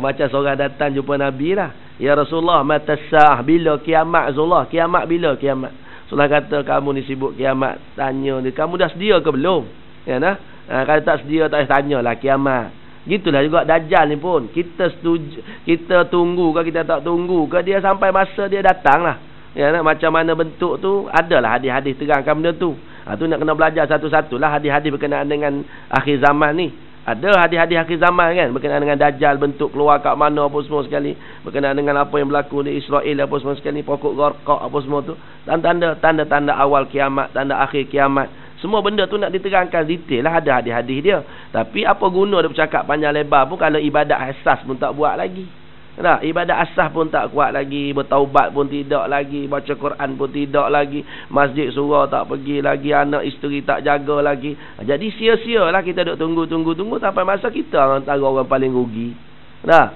Macam seorang datang jumpa Nabi lah. "Ya Rasulullah, mata sa'ah, bila kiamat Rasulullah? Kiamat bila kiamat?" Rasulullah kata, "Kamu ni sibuk kiamat, tanya dia, kamu dah sedia ke belum?" Kan. Kalau tak sedia tak payah tanyalah kiamat. Gitulah juga dajjal ni pun. Kita setuju, kita tunggu ke kita tak tunggu ke, dia sampai masa dia datang lah. Ya, macam mana bentuk tu, adalah hadis-hadis terangkan benda tu. Tu nak kena belajar satu-satulah hadis-hadis berkenaan dengan akhir zaman ni. Ada hadis-hadis akhir zaman kan, berkenaan dengan dajjal, bentuk keluar kat mana apa semua sekali, berkenaan dengan apa yang berlaku di Israel apa semua sekali, pokok Gharqa apa semua tu, tanda-tanda awal kiamat, tanda akhir kiamat. Semua benda tu nak diterangkan detail lah, ada hadis-hadis dia. Tapi apa guna dia bercakap panjang lebar pun kalau ibadat asas pun tak buat lagi. Nah, ibadat asas pun tak kuat lagi, bertaubat pun tidak lagi, baca Quran pun tidak lagi, masjid surau tak pergi lagi, anak isteri tak jaga lagi. Jadi sia-sialah kita duk tunggu sampai masa kita antara orang paling rugi. Nah,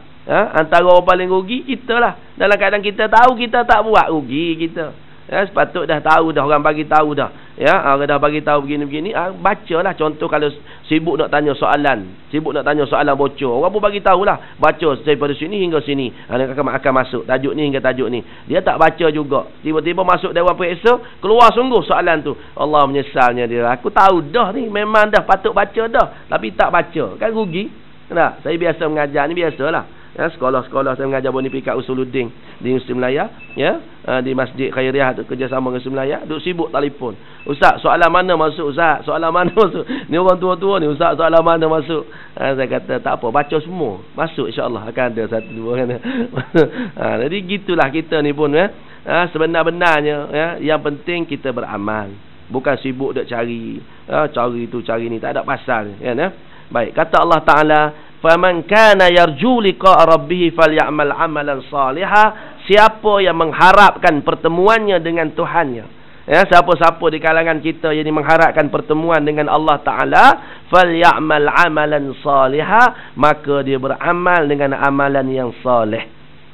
antara orang paling rugi kita lah. Dalam keadaan kita tahu kita tak buat, rugi kita. Ya, sepatut dah tahu dah, orang bagi tahu dah. Ya, orang dah bagi tahu begini-begini, bacalah. Contoh kalau sibuk nak tanya soalan, bocor, orang pun bagi tahulah. Baca daripada sini hingga sini. Akan masuk tajuk ni hingga tajuk ni. Dia tak baca juga. Tiba-tiba masuk Dewan Periksa, keluar sungguh soalan tu. Allah menyesalnya dia. Aku tahu dah ni, memang dah patut baca dah, tapi tak baca. Kan rugi. Nah, saya biasa mengajar ni, biasalah. Ya, sekolah-sekolah saya mengajar Bonifikat Usuluddin di Muslim Melaya, ya, di Masjid Khairiah tu, kerjasama dengan Muslim Melaya, duk sibuk telefon. "Ustaz, soalan mana masuk Ustaz? Soalan mana masuk?" Ni orang tua-tua ni, "Ustaz, soalan mana masuk?" Saya kata, tak apa, baca semua. Masuk insya-Allah, akan ada satu dua kan. Jadi gitulah kita ni pun ya. Sebenar-benarnya ya, yang penting kita beramal. Bukan sibuk duk cari, cari tu cari ni, tak ada pasal kan ya. Baik, kata Allah Taala, "Faman kana yarju liqa rabbih falyamal amalan salihah." Siapa yang mengharapkan pertemuannya dengan Tuhannya, ya, siapa-siapa di kalangan kita yang mengharapkan pertemuan dengan Allah Taala, falyamal amalan salihah, maka dia beramal dengan amalan yang soleh.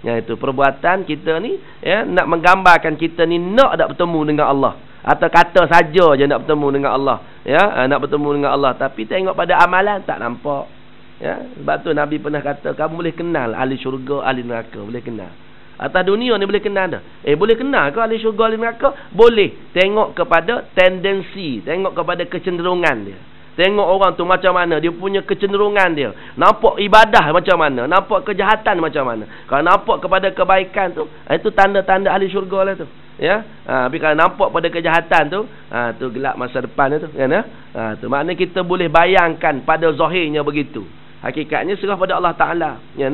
Iaitu perbuatan kita ni ya, nak menggambarkan kita ni nak bertemu dengan Allah, atau kata saja je nak bertemu dengan Allah, ya, nak bertemu dengan Allah, tapi tengok pada amalan tak nampak. Ya, sebab tu Nabi pernah kata, kamu boleh kenal ahli syurga, ahli neraka, boleh kenal. Atas dunia ni boleh kenal dah. Boleh kenal ke ahli syurga, ahli neraka? Boleh. Tengok kepada tendensi, tengok kepada kecenderungan dia. Tengok orang tu macam mana, dia punya kecenderungan dia. Nampak ibadah macam mana, nampak kejahatan macam mana. Kalau nampak kepada kebaikan tu, itu tanda-tanda ahli syurga lah tu. Ya, tapi kalau nampak pada kejahatan tu, tu gelap masa depan tu, kan? Tu makna kita boleh bayangkan pada zahirnya begitu. Hakikatnya serah pada Allah Taala, ya.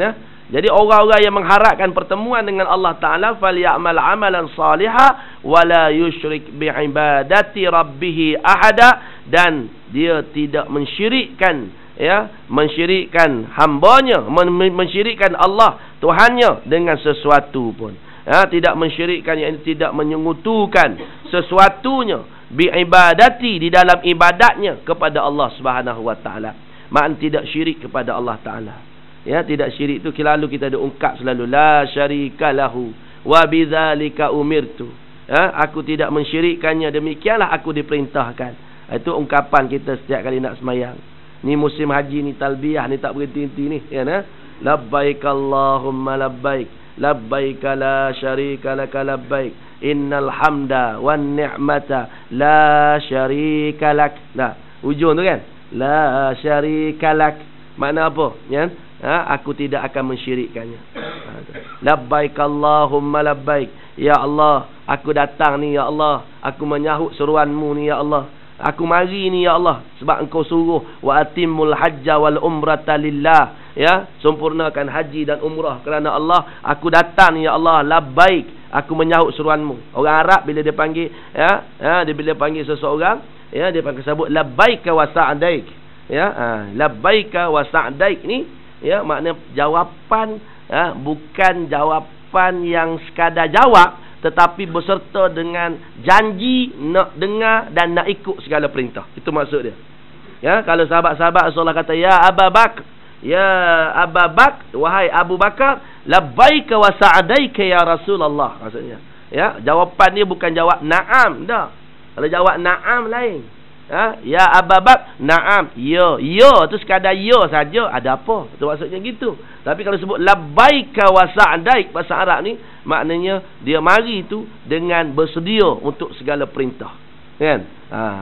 Jadi orang-orang yang mengharapkan pertemuan dengan Allah Taala, falyamal amalan salihah wala yusyrik biibadati rabbih ahada, dan dia tidak mensyirikkan, ya, mensyirikkan hambanya, mensyirikkan Allah Tuhannya dengan sesuatu pun. Ya, tidak mensyirikkan, yang tidak menyekutukan sesuatunya biibadati, di dalam ibadatnya kepada Allah Subhanahu wa taala. Makna tidak syirik kepada Allah Taala. Ya, tidak syirik tu lalu kita ada ungkap selalu, la syarika lahu wa bidzalika umirtu. Ya, aku tidak mensyirikkannya, demikianlah aku diperintahkan. Itu ungkapan kita setiap kali nak sembahyang. Ni musim haji ni, talbiyah ni tak berhenti-henti ni, ya, labbaik Allahumma labbaik, labbaik la syarika laka labbaik, innal hamda wan ni'mata la syarika lak. Nah, ujung tu kan, la syarika lak. Makna apa? Ya, aku tidak akan mensyirikkannya. Labbaik Allahumma labbaik, ya Allah, aku datang ni ya Allah, aku menyahut seruanmu ni ya Allah, aku mari ni ya Allah, sebab engkau suruh wa atimul hajja wal umrata lillah, ya, sempurnakan haji dan umrah kerana Allah. Aku datang ya Allah, labbaik, aku menyahut seruanmu. Orang Arab bila dia panggil dia bila panggil seseorang, dia panggil sebut labbaika wa sa'daik. Labbaika wa sa'daik ni makna jawapan, bukan jawapan yang sekadar jawab, tetapi berserta dengan janji nak dengar dan nak ikut segala perintah. Itu maksud dia. Kalau sahabat-sahabat Rasulullah kata, ya Abu Bakar, wahai Abu Bakar, labbaika wa sa'daika ya Rasulullah, maksudnya. Jawapan dia bukan jawab na'am dah. Kalau jawab na'am lain. Ya Abu Bakar, na'am, ya tu sekadar ya saja, ada apa? Itu maksudnya gitu. Tapi kalau sebut labbaika wa sa'daik, bahasa Arab ni maknanya dia mari tu dengan bersedia untuk segala perintah. Kan?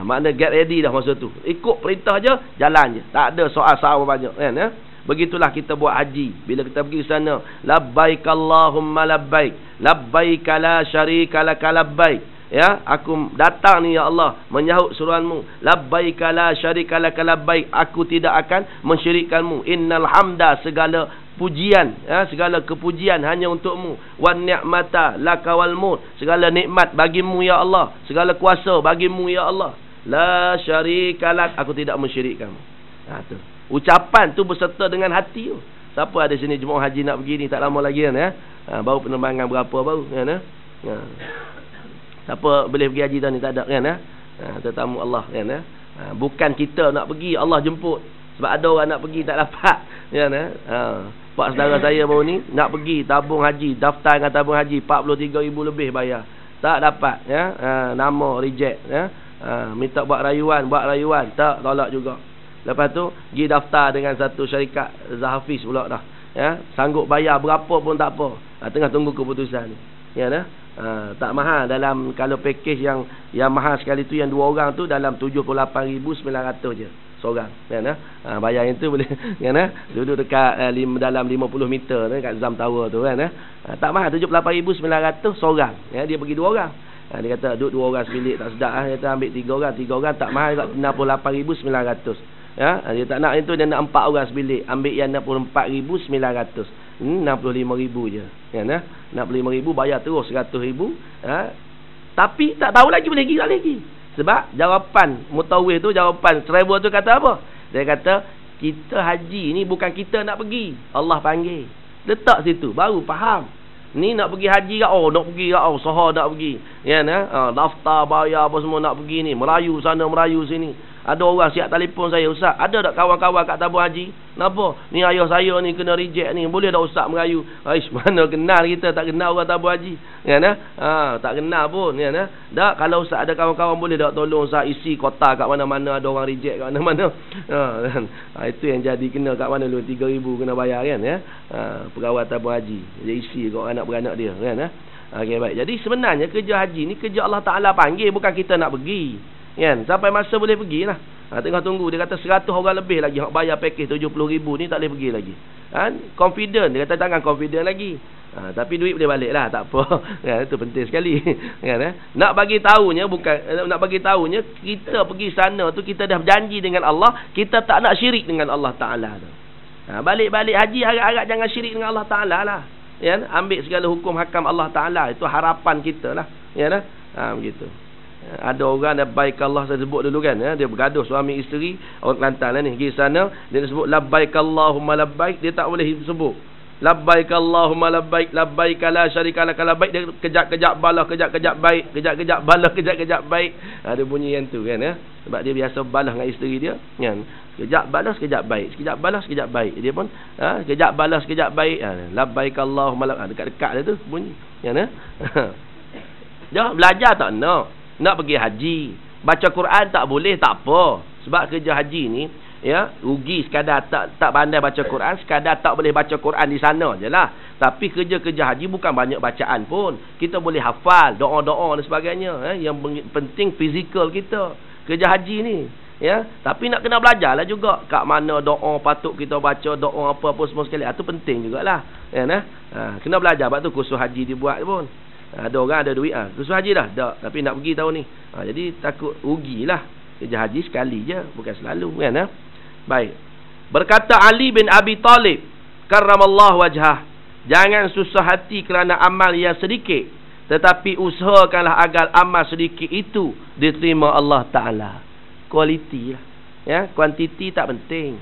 Makna get ready dah masa tu. Ikut perintah je, jalan je. Tak ada soal-soal banyak, kan? Begitulah kita buat haji. Bila kita pergi sana, labbaik Allahumma labbaik, labbaik la syarika lak labbaik. Aku datang ni ya Allah menyahut seruanmu. Labbaik la syarika lak labbaik, aku tidak akan mensyirikkanmu. Innal hamda, segala pujian, segala kepujian hanya untukmu. Wan ni'mata laka wal mulk, segala nikmat bagimu ya Allah, segala kuasa bagimu ya Allah. La syarika lak, aku tidak mensyirikkanmu. Tu. Ucapan tu berserta dengan hati tu. Siapa ada sini jemaah haji nak pergi ni, tak lama lagi kan? Baru penerbangan berapa baru kan? Siapa boleh pergi haji tahun ni? Tak ada kan? Tetamu Allah kan? Bukan kita nak pergi, Allah jemput. Sebab ada orang nak pergi tak dapat kan? Pak saudara saya baru ni nak pergi tabung haji, daftar dengan tabung haji 43,000 lebih bayar, tak dapat nama reject minta buat rayuan tak tolak juga. Lepas tu pergi daftar dengan satu syarikat Zahafiz pula dah, sanggup bayar berapa pun tak apa, tengah tunggu keputusan ni. Tak mahal dalam, kalau package yang mahal sekali tu yang 2 orang tu dalam 78,900 je seorang, kan? Bayar itu boleh, kan? Duduk dekat dalam 50 meter dekat Zam Tower tu, kan? Tak mahal, 78,900 seorang. Dia pergi 2 orang. Dia kata duduk 2 orang sebilik tak sedap. Dia kata ambil 3 orang tak mahal, kat 68,900. Dia tak nak itu, dia nak 4 orang sebilik, ambil yang 64,900. 65,000 je, kan? 65,000 bayar terus 100,000. Tapi tak tahu lagi boleh pergi tak lagi. Sebab jawapan mutawif tu, jawapan travel tu kata apa? Dia kata kita haji ni bukan kita nak pergi, Allah panggil. Letak situ baru faham. Ni nak pergi haji ke? Nak pergi ke? Sahar nak pergi. Daftar bayar apa semua nak pergi ni. Melayu sana, Melayu sini. Ada orang siap telefon saya, Ustaz, ada tak kawan-kawan kat tabung haji? Kenapa? Ni ayah saya ni kena reject ni. Boleh tak Ustaz merayu? Mana kenal kita, tak kenal orang tabung haji. Tak kenal pun. Tak, kalau Ustaz ada kawan-kawan boleh tak tolong Ustaz isi kota kat mana-mana, ada orang reject kat mana-mana. Itu yang jadi kena kat mana lu 3,000 kena bayar, kan? Pegawai tabung haji. Dia isi kat anak-beranak dia, kan? Okey, baik. Jadi sebenarnya kerja haji ni kerja Allah Ta'ala panggil, bukan kita nak pergi. Kan? Sampai masa boleh pergi lah. Tengah tunggu. Dia kata 100 orang lebih lagi hak bayar package 70,000 ni tak boleh pergi lagi. Confident. Dia kata jangan confident lagi. Tapi duit boleh balik lah, tak apa. Itu penting sekali. Nak bagi tahunya, bukan nak bagi tahunya kita pergi sana tu kita dah berjanji dengan Allah, kita tak nak syirik dengan Allah Ta'ala tu. Balik-balik haji harap-harap jangan syirik dengan Allah Ta'ala lah. Ambil segala hukum hakam Allah Ta'ala. Itu harapan kita lah. Begitu. Ada orang labbaik Allah, saya sebut dulu kan, dia bergaduh suami isteri, orang Kelantan lah ni, pergi sana dia sebut labbaik Allahumma labbaik, dia tak boleh sebut labbaik Allahumma labbaik, labbaik la syarika lak labbaik. Dia kejap-kejap balas, kejap-kejap baik, kejap-kejap balas, kejap-kejap baik. Dia bunyi yang tu, kan? Sebab dia biasa balas dengan isteri dia, kan? Kejap balas, kejap baik, sekejap balas, kejap baik. Dia pun kejap balas, kejap baik. Labbaik Allahumma labbaik, dekat-dekat dia tu bunyi, kan? Dia belajar tak nak pergi haji, baca Quran tak boleh, tak apa. Sebab kerja haji ni rugi sekadar tak pandai baca Quran, sekadar tak boleh baca Quran di sana je lah. Tapi kerja-kerja haji bukan banyak bacaan pun, kita boleh hafal doa-doa dan sebagainya. Yang penting fizikal kita kerja haji ni. Tapi nak kena belajar lah juga kat mana doa patut kita baca, doa apa-apa semua sekali. Itu penting jugalah. Kena belajar. Sebab tu kursus haji dibuat pun. Ada orang ada duit, kursus haji dah tak, tapi nak pergi tahun ni. Jadi takut rugilah. Kerja haji sekali je, bukan selalu, kan? Baik. Berkata Ali bin Abi Talib karramallahu wajhah, jangan susah hati kerana amal yang sedikit, Tetapi usahakanlah agar amal sedikit itu diterima Allah Ta'ala. Kualiti lah. Ya, kuantiti tak penting.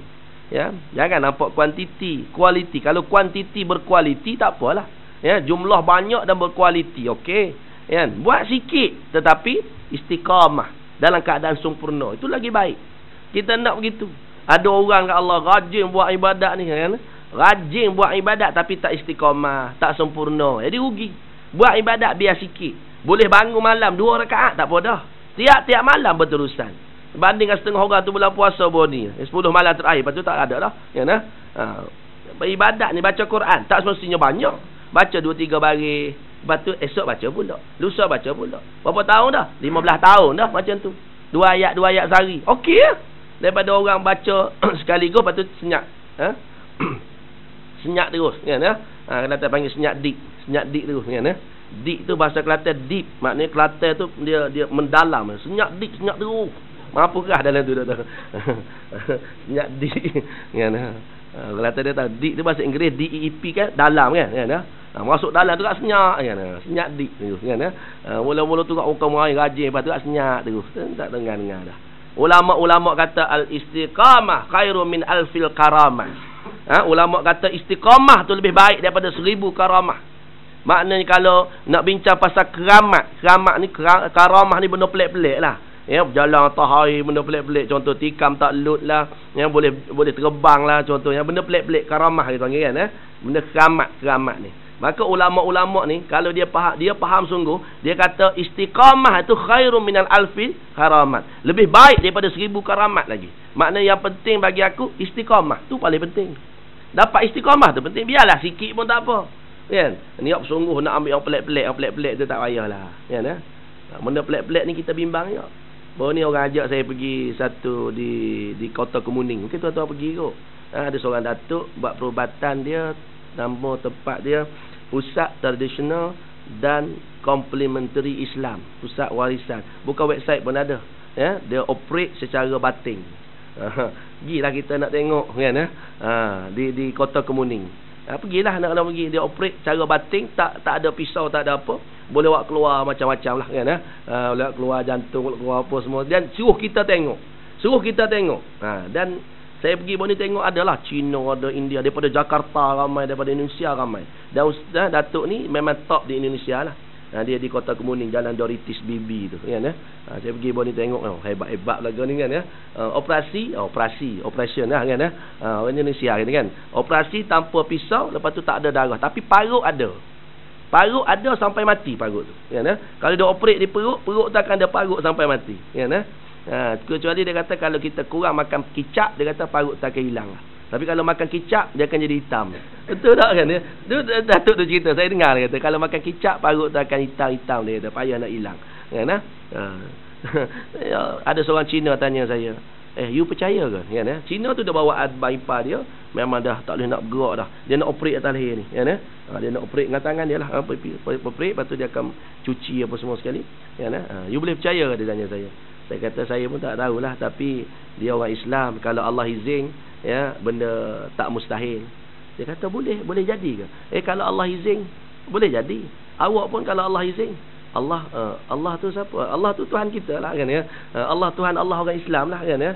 Ya, jangan nampak kuantiti, kualiti. Kalau kuantiti berkualiti tak apalah. Ya, jumlah banyak dan berkualiti. Okey. Ya, buat sikit tetapi istiqamah dalam keadaan sempurna. Itu lagi baik. Kita nak begitu. Ada orang kat Allah rajin buat ibadat ni kan. Rajin buat ibadat tapi tak istiqamah, tak sempurna. Jadi rugi. Buat ibadat biar sikit. Boleh bangun malam 2 rakaat tak apa dah. Tiap-tiap malam berterusan. Bandingkan setengah orang tu bulan puasa baru ni. 10 malam terakhir lepas tu tak ada dah. Ya nah. Ibadat ni baca Quran tak semestinya banyak. Baca 2-3 baris. Lepas tu esok baca pula. Lusa baca pula. Berapa tahun dah? 15 tahun dah macam tu. 2 ayat sehari. Okey lah. Daripada orang baca sekaligus lepas tu senyap. Senyap terus. Kan? Kelantan panggil senyap dik. Senyap dik terus. Kan? Dik tu bahasa Kelantan deep. Maknanya Kelantan tu dia mendalam. Senyap dik, senyap terus. Mampukah dalam tu. Senyap dik. Kan? Kelantan dia tahu. Dik tu bahasa Inggeris. DEEP kan? Dalam kan? Kan? Masuk dalam tu kat senyap kan? Senyap dik terus kan? Mula-mula tu kat orang main rajin. Lepas tu kat senyap terus. Tak dengar-dengar dah. Ulama-ulama kata al-istiqamah khairu min alfil karamah. Ulama kata istiqamah tu lebih baik daripada 1000 karamah. Maknanya kalau nak bincang pasal keramat, keramat ni karamah ni benda pelik-pelik lah. Ya, berjalan atas air benda pelik-pelik, contoh tikam tak lut lah, yang boleh terbang lah contohnya, benda pelik-pelik karamah kita panggil kan. Benda keramat ni. Maka ulama-ulama ni kalau dia faham sungguh, dia kata istiqamah itu khairum minal alfi karamat. Lebih baik daripada 1000 karamat lagi. Maknanya yang penting bagi aku istiqamah tu paling penting. Dapat istiqamah tu penting, biarlah sikit pun tak apa. Kan? Niat sungguh nak ambil yang pelik-pelik tu tak payahlah. Kan? Benda pelik-pelik ni kita bimbang je. Baru ni orang ajak saya pergi satu di Kota Kemuning. Mungkin tuan-tuan pergi kot. Ada seorang datuk buat perubatan dia, nama tempat dia Pusat Tradisional dan Komplementari Islam, Pusat Warisan. Bukan website pun ada. Ya, dia operate secara batin. Pergilah kita nak tengok kan di Kota Kemuning. Pergilah nak pergi, dia operate cara batin, tak ada pisau, tak ada apa. Boleh buat keluar macam-macam lah kan. Boleh keluar jantung, boleh keluar apa semua, dan suruh kita tengok. Dan saya pergi ni tengok adalah Cina, ada India, daripada Jakarta ramai, daripada Indonesia ramai. Dan Ustaz Datuk ni memang top di Indonesia lah. Dia di Kota Kemuning, Jalan Doritis Bibi tu kan. Saya pergi ni tengok, hebat-hebat lagu ni kan. Operation lah kan. Orang Indonesia kan. Operasi tanpa pisau, lepas tu tak ada darah, tapi parut ada. Parut ada sampai mati parut tu kan. Kalau dia operate di perut tu akan ada parut sampai mati kan. Kecuali dia kata kalau kita kurang makan kicap, dia kata parut tak akan hilang lah. Tapi kalau makan kicap, dia akan jadi hitam. Betul tak kan? Datuk tu cerita, saya dengar dia kata kalau makan kicap, parut tak akan hitam-hitam, dia kata payah nak hilang kan. Ada seorang Cina tanya saya, you percaya ke kan? Cina tu dah bawa ipar dia, memang dah tak boleh nak gerak dah. Dia nak operate atas leher ni kan. Dia nak operate dengan tangan dia lah. Operate, lepas tu dia akan cuci apa semua sekali kan. You boleh percaya ke, dia tanya saya. Saya kata saya pun tak tahulah, tapi dia orang Islam, kalau Allah izin ya, benda tak mustahil. Dia kata boleh jadi ke? Kalau Allah izin boleh jadi. Awak pun kalau Allah izin, Allah tu siapa? Allah tu Tuhan kita lah kan ya. Allah Tuhan, Allah orang Islam lah kan ya.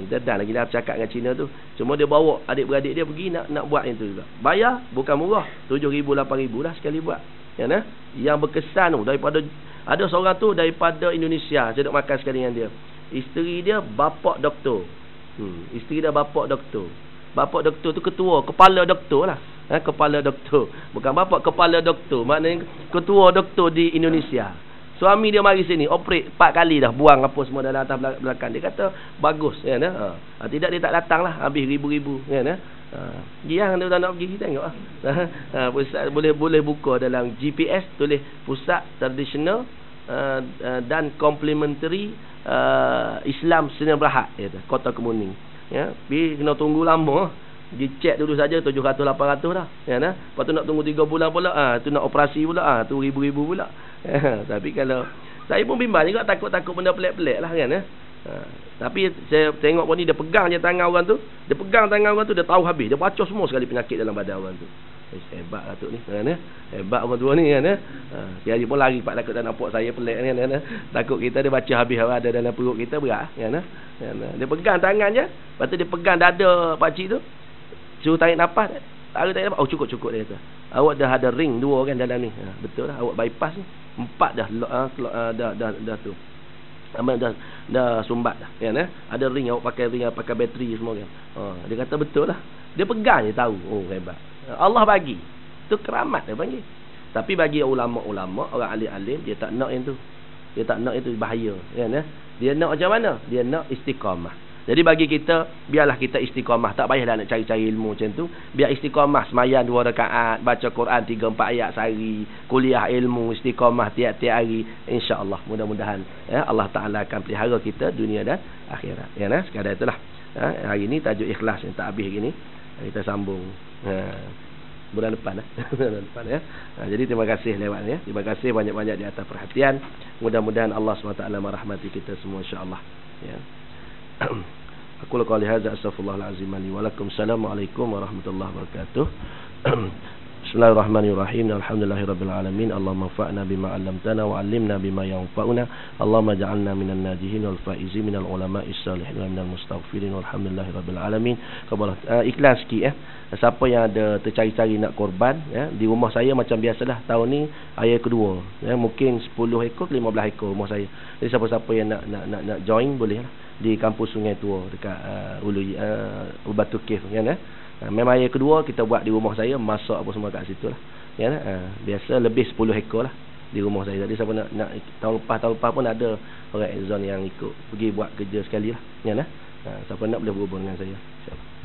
Kita dah lagi dah bercakap dengan Cina tu. Cuma dia bawa adik-beradik dia pergi nak buat yang tu juga. Bayar bukan murah, 7,000 8,000 lah sekali buat. Ya nah? Yang berkesan tu daripada ada seorang tu daripada Indonesia, saya duk makan sekali dengan dia. Isteri dia bapak doktor. Isteri dia bapak doktor. Bapak doktor tu ketua, kepala doktor lah. Kepala doktor. Bukan bapak, kepala doktor. Maknanya ketua doktor di Indonesia. Suami dia mari sini, operate 4 kali dah, buang apa semua dalam atas belakang. Dia kata bagus kan. Tidak dia tak datang lah, habis ribu-ribu kan. Dia yang nak pergi tengok pusat, boleh buka dalam GPS, tulis Pusat Tradisional dan Komplementari Islam Sdn Bhd, Kota Kemuning ya. Tapi kena tunggu lama, dicek dulu saja 700-800 dah ya. Lepas tu nak tunggu 3 bulan pula, tu nak operasi pula, tu ribu-ribu pula Tapi kalau saya pun bimbang juga, takut-takut benda pelik-pelik lah kan. Tapi saya tengok pun ni, dia pegang je tangan orang tu, dia tahu habis, dia baca semua sekali penyakit dalam badan orang tu Hebat lah tu ni kan. Hebat orang tua ni kan. Dia pun lari pak takut tak nampak saya pelik ni kan. Takut kita dia baca habis apa ada dalam perut kita berat kan. Dia pegang tangan je. Lepas tu dia pegang dada pak cik tu. Suruh tarik nafas. Tarik nafas. Oh cukup dia kata. Awak dah ada ring 2 kan dalam ni. Betul lah awak bypass ni. 4 dah dah tu. Dah sumbat dah kan. Ada ring awak pakai ring pakai bateri semua kan. Dia kata betul lah. Dia pegang je tahu. Oh hebat. Allah bagi. Tu keramat dia panggil. Tapi bagi ulama-ulama, orang alim-alim, dia tak nak yang tu. Dia tak nak itu bahaya, kan? Dia nak macam mana? Dia nak istiqamah. Jadi bagi kita, biarlah kita istiqamah. Tak payahlah nak cari-cari ilmu macam tu. Biar istiqamah, sembahyang 2 rakaat, baca Quran 3-4 ayat sehari, kuliah ilmu, istiqamah tiap-tiap hari. InsyaAllah, mudah-mudahan Allah Ta'ala akan pelihara kita dunia dan akhirat. Ya, sekadar itulah. Hari ini tajuk ikhlas yang tak habis gini. Kita sambung bulan depan bulan depan ya. Jadi terima kasih lewat ya. Terima kasih banyak-banyak di atas perhatian. Mudah-mudahan Allah SWT merahmati kita semua insya-Allah ya. Aku qouli hadza astaghfirullahalazim li wa lakum. Assalamualaikum warahmatullahi wabarakatuh. Bismillahirrahmanirrahim. Alhamdulillahirabbil alamin. Allahumma fa'na bima 'allamtana wa 'allimna bima yanfa'una. Allahumma ja'alna minan najihin wal faizin minal ulama'is salihin wa minal mustaghfirin walhamdulillahirabbil alamin. Ikhlas sikit ya. Siapa yang ada tercari-cari nak korban ya, di rumah saya macam biasalah tahun ni ayat kedua ya, mungkin 10 ekor 15 ekor rumah saya. Jadi siapa-siapa yang nak join boleh lah di kampus Sungai Tua dekat Batu Cave kan ya. Memang ayat kedua kita buat di rumah saya, masak apa semua kat situ lah ya. Biasa lebih 10 ekor lah di rumah saya. Jadi siapa nak tahun lepas pun ada orang Exxon yang ikut pergi buat kerja sekali lah ya. Siapa nak boleh berhubung dengan saya. InsyaAllah.